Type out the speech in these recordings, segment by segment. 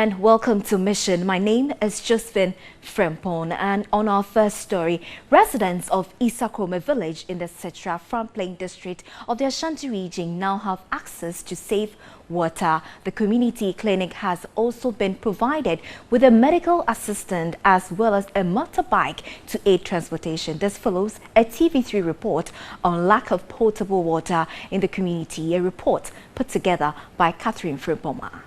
and welcome to Mission. My name is Josephine Frempon, and on our first story, residents of Issa Krom village in the Tv3 Plain district of the Ashanti region now have access to safe water. The community clinic has also been provided with a medical assistant as well as a motorbike to aid transportation. This follows a TV3 report on lack of potable water in the community, a report put together by Catherine Frempon.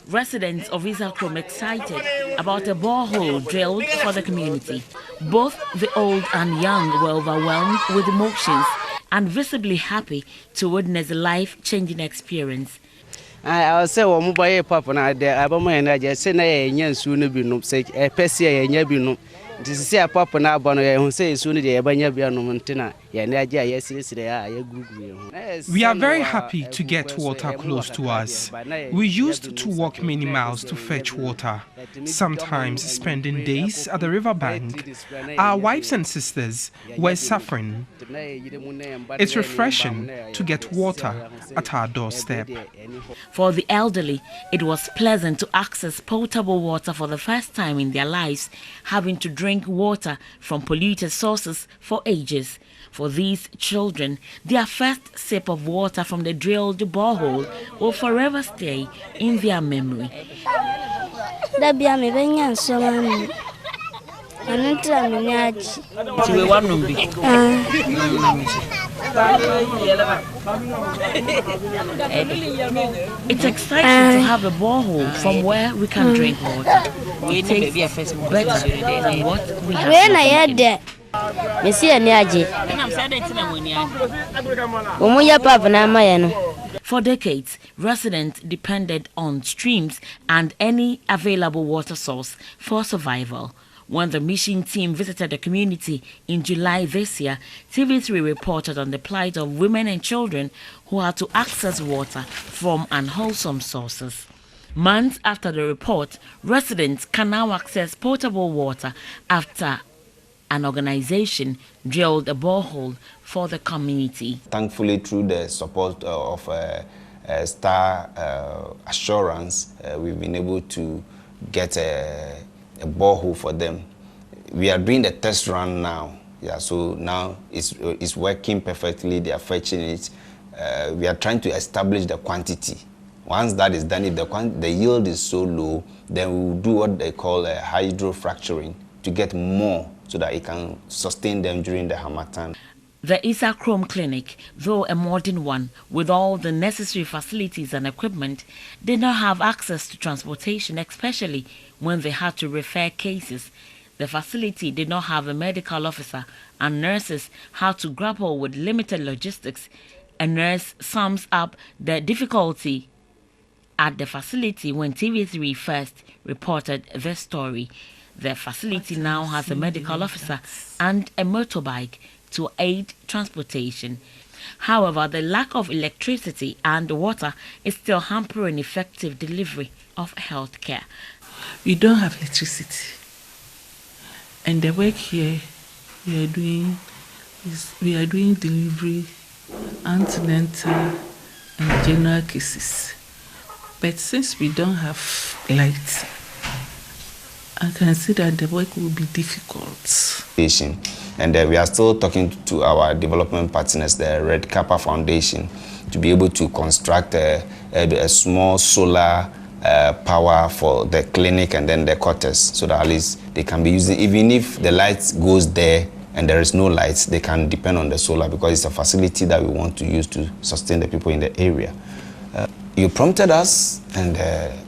Residents of Issa Krom excited about a borehole drilled for the community. Both the old and young were overwhelmed with emotions and visibly happy to witness a life-changing experience. I say, "Well, mobile papa na there. I buy my just say na yenye nsu no bi no say e pese yenye bi no. Nti se a papa na aba no ye hu say nsu no de ye banya bi no ntina ye na age ye sire a ye gugu ye hu." We are very happy to get water close to us. We used to walk many miles to fetch water, sometimes spending days at the riverbank. Our wives and sisters were suffering. It's refreshing to get water at our doorstep. For the elderly, it was pleasant to access potable water for the first time in their lives, having to drink water from polluted sources for ages. For these children, their first sip of water from the drilled borehole will forever stay in their memory. It's exciting to have a borehole from where we can drink water. It tastes better than what we have. For decades, residents depended on streams and any available water source for survival. When the mission team visited the community in July this year, TV3 reported on the plight of women and children who had to access water from unwholesome sources. Months after the report, residents can now access potable water after an organization drilled a borehole for the community. Thankfully, through the support of Star Assurance, we've been able to get a borehole for them. We are doing the test run now. Yeah, so now it's working perfectly. They are fetching it. We are trying to establish the quantity. Once that is done, if the yield is so low, then we will do what they call a hydrofracturing to get more so that it can sustain them during the harmattan. The Issa Krom clinic, though a modern one with all the necessary facilities and equipment, did not have access to transportation, especially when they had to refer cases. The facility did not have a medical officer, and nurses had to grapple with limited logistics. A nurse sums up the difficulty at the facility when TV3 first reported the story. The facility now has a medical officer and a motorbike to aid transportation. However, the lack of electricity and water is still hampering effective delivery of health care. We don't have electricity, and the work here we are doing delivery, antenatal, and general cases. But since we don't have light, I can see that the work will be difficult. And we are still talking to our development partners, the Red Kappa Foundation, to be able to construct a small solar power for the clinic and then the quarters, so that at least they can be using, even if the light goes there and there is no lights, they can depend on the solar, because it's a facility that we want to use to sustain the people in the area. You prompted us, and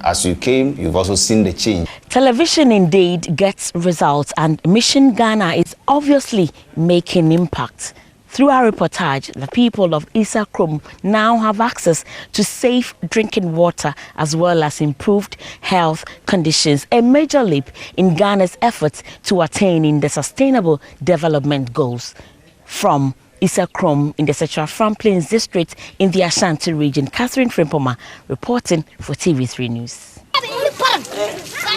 as you came, you've also seen the change. Television indeed gets results, and Mission Ghana is obviously making impact. Through our reportage, the people of Issa Krom now have access to safe drinking water as well as improved health conditions, a major leap in Ghana's efforts to attaining the Sustainable Development Goals. From Issa Krom in the Tv3 Plains district in the Ashanti region, Catherine Frempon reporting for TV3 News.